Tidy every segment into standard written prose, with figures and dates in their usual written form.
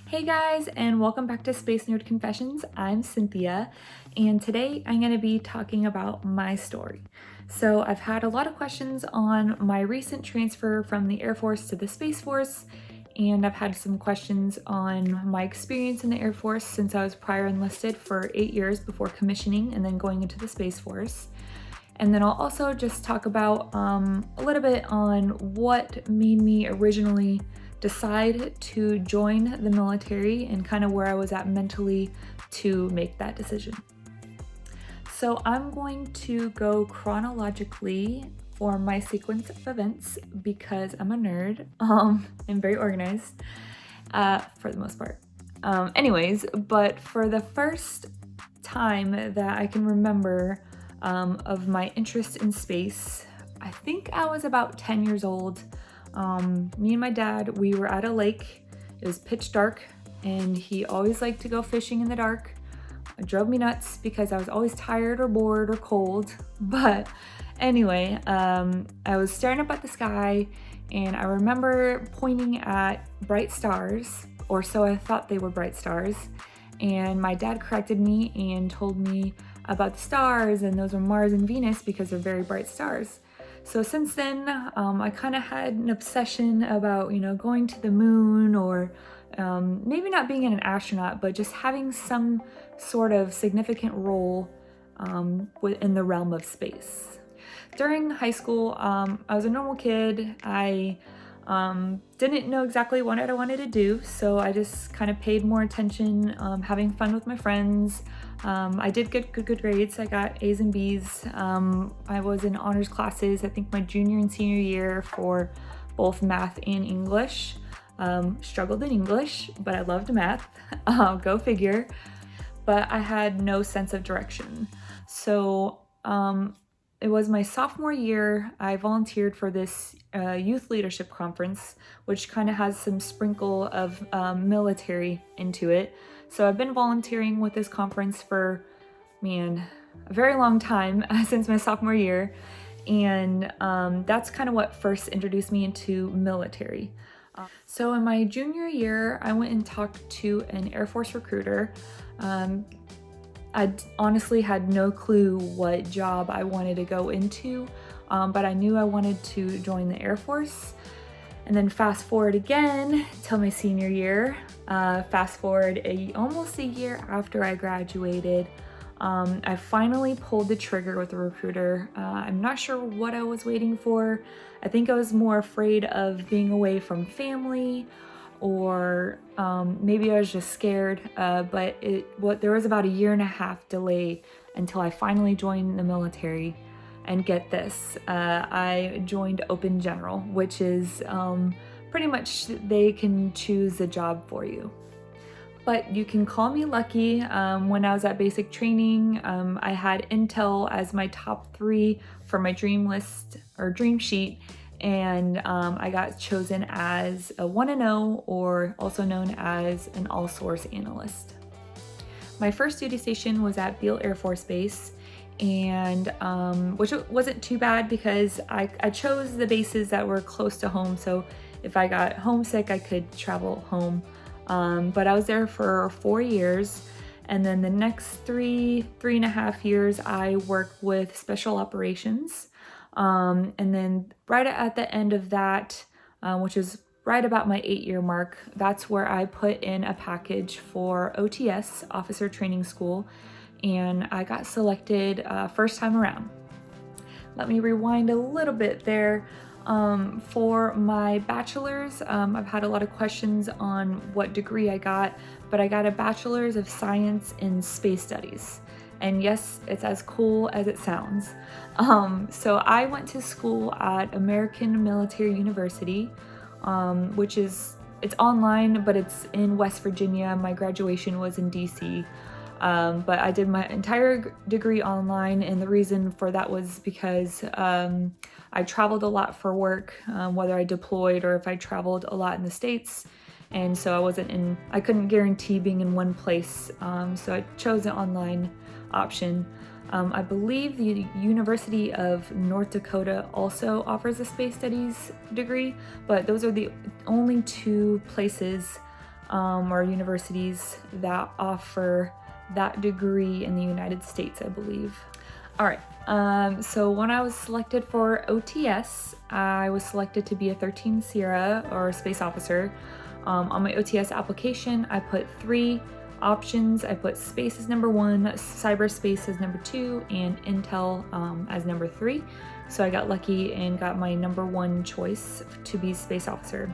Hey guys, and welcome back to Space Nerd Confessions. I'm Cynthia, and today I'm going to be talking about my story. So, I've had a lot of questions on my recent transfer from the Air Force to the Space Force, and I've had some questions on my experience in the Air Force since I was prior enlisted for 8 years before commissioning and then going into the Space Force. And then I'll also just talk about a little bit on what made me originally decide to join the military and kind of where I was at mentally to make that decision. So I'm going to go chronologically for my sequence of events because I'm a nerd. I'm very organized for the most part. But for the first time that I can remember of my interest in space, I think I was about 10 years old. Me and my dad, we were at a lake. It was pitch dark, and he always liked to go fishing in the dark. It drove me nuts because I was always tired or bored or cold. But anyway, I was staring up at the sky, and I remember pointing at bright stars, or so I thought they were bright stars. And my dad corrected me and told me about the stars, and those were Mars and Venus because they're very bright stars. So since then, I kind of had an obsession about, going to the moon or maybe not being an astronaut, but just having some sort of significant role within the realm of space. During high school, I was a normal kid. I didn't know exactly what I wanted to do, so I just kind of paid more attention, having fun with my friends. I did get good grades. I got A's and B's. I was in honors classes, I think my junior and senior year for both math and English. Struggled in English, but I loved math. Go figure. But I had no sense of direction. So it was my sophomore year. I volunteered for this youth leadership conference, which kind of has some sprinkle of military into it. So I've been volunteering with this conference for, a very long time, since my sophomore year. And that's kind of what first introduced me into military. So in my junior year, I went and talked to an Air Force recruiter. I honestly had no clue what job I wanted to go into, but I knew I wanted to join the Air Force. And then fast forward again till my senior year, fast forward almost a year after I graduated, I finally pulled the trigger with the recruiter. I'm not sure what I was waiting for. I think I was more afraid of being away from family, or maybe I was just scared, but there was about a 1.5 year delay until I finally joined the military. And get this, I joined Open General, which is pretty much they can choose a job for you. But you can call me lucky. When I was at basic training, I had Intel as my top 3 for my dream list or dream sheet, and I got chosen as a 1-0, or also known as an all-source analyst. My first duty station was at Beale Air Force Base, and which wasn't too bad because I chose the bases that were close to home, so if I got homesick I could travel home. But I was there for 4 years, and then the next 3.5 years I worked with special operations, and then right at the end of that, which is right about my 8-year mark, that's where I put in a package for OTS, Officer Training School, and I got selected first time around. Let me rewind a little bit there. For my bachelor's, I've had a lot of questions on what degree I got, but I got a Bachelor's of Science in Space Studies. And yes, it's as cool as it sounds. So I went to school at American Military University, which it's online, but it's in West Virginia. My graduation was in DC. But I did my entire degree online, and the reason for that was because I traveled a lot for work, whether I deployed or if I traveled a lot in the States, and so I couldn't guarantee being in one place, so I chose an online option. I believe the University of North Dakota also offers a space studies degree, but those are the only 2 places or universities that offer that degree in the United States, I believe. All right, so when I was selected for OTS, I was selected to be a 13 Sierra or space officer. On my OTS application, I put 3 options. I put space as number 1, cyberspace as number 2, and Intel as number 3. So I got lucky and got my number 1 choice to be space officer.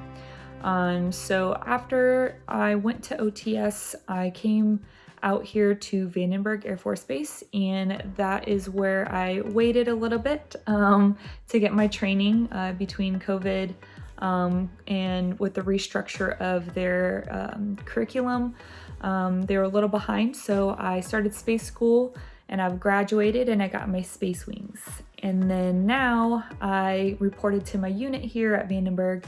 So after I went to OTS, I came out here to Vandenberg Air Force Base, and that is where I waited a little bit to get my training between COVID and with the restructure of their curriculum. They were a little behind, so I started space school and I've graduated and I got my space wings. And then now I reported to my unit here at Vandenberg,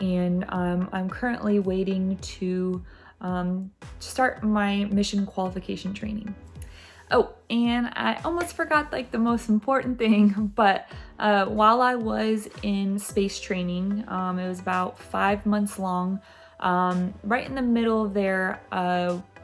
and I'm currently waiting to start my mission qualification training. Oh, and I almost forgot like the most important thing, but while I was in space training, it was about 5 months long. Right in the middle of there,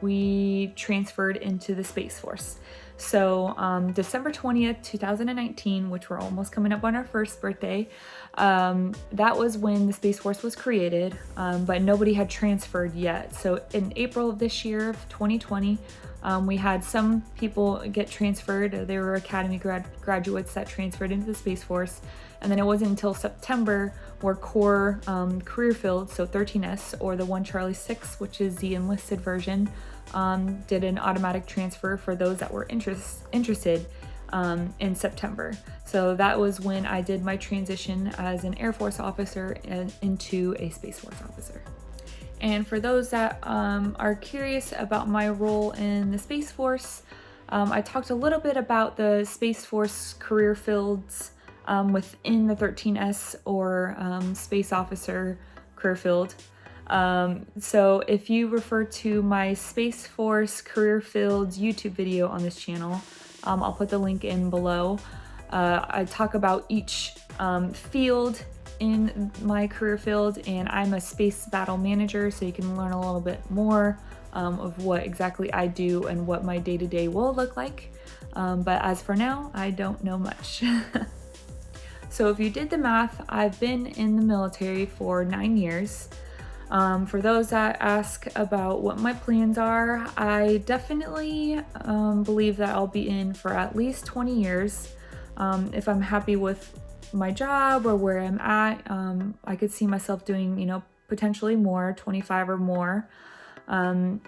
we transferred into the Space Force. So December 20th, 2019, which we're almost coming up on our first birthday, that was when the Space Force was created, but nobody had transferred yet. So in April of this year, of 2020, we had some people get transferred. They were Academy graduates that transferred into the Space Force. And then it wasn't until September where Core Career Field, so 13S, or the 1 Charlie 6, which is the enlisted version, did an automatic transfer for those that were interested in September. So that was when I did my transition as an Air Force officer into a Space Force officer. And for those that are curious about my role in the Space Force, I talked a little bit about the Space Force career fields within the 13S or Space Officer career field. So if you refer to my Space Force career fields YouTube video on this channel, I'll put the link in below. I talk about each field in my career field, and I'm a space battle manager, so you can learn a little bit more of what exactly I do and what my day-to-day will look like. But as for now, I don't know much. So if you did the math, I've been in the military for 9 years. For those that ask about what my plans are, I definitely believe that I'll be in for at least 20 years. If I'm happy with my job or where I'm at, I could see myself doing, potentially more, 25 or more. And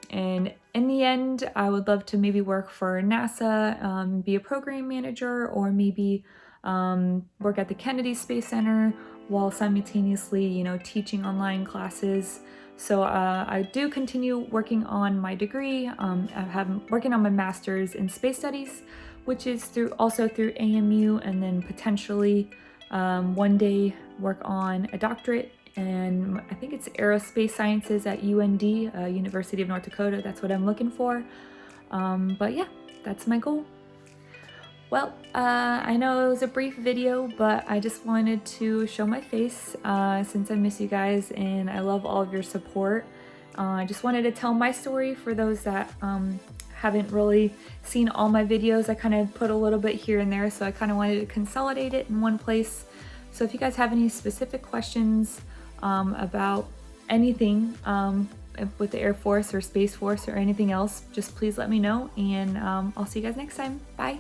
in the end, I would love to maybe work for NASA, be a program manager, or maybe work at the Kennedy Space Center while simultaneously, teaching online classes. So I do continue working on my degree. I'm working on my master's in space studies, which is also through AMU, and then potentially one day work on a doctorate, and I think it's aerospace sciences at UND, University of North Dakota. That's what I'm looking for. But yeah, that's my goal. Well, I know it was a brief video, but I just wanted to show my face since I miss you guys and I love all of your support. I just wanted to tell my story for those that haven't really seen all my videos. I kind of put a little bit here and there, so I kind of wanted to consolidate it in one place. So if you guys have any specific questions about anything with the Air Force or Space Force or anything else, just please let me know, and I'll see you guys next time. Bye.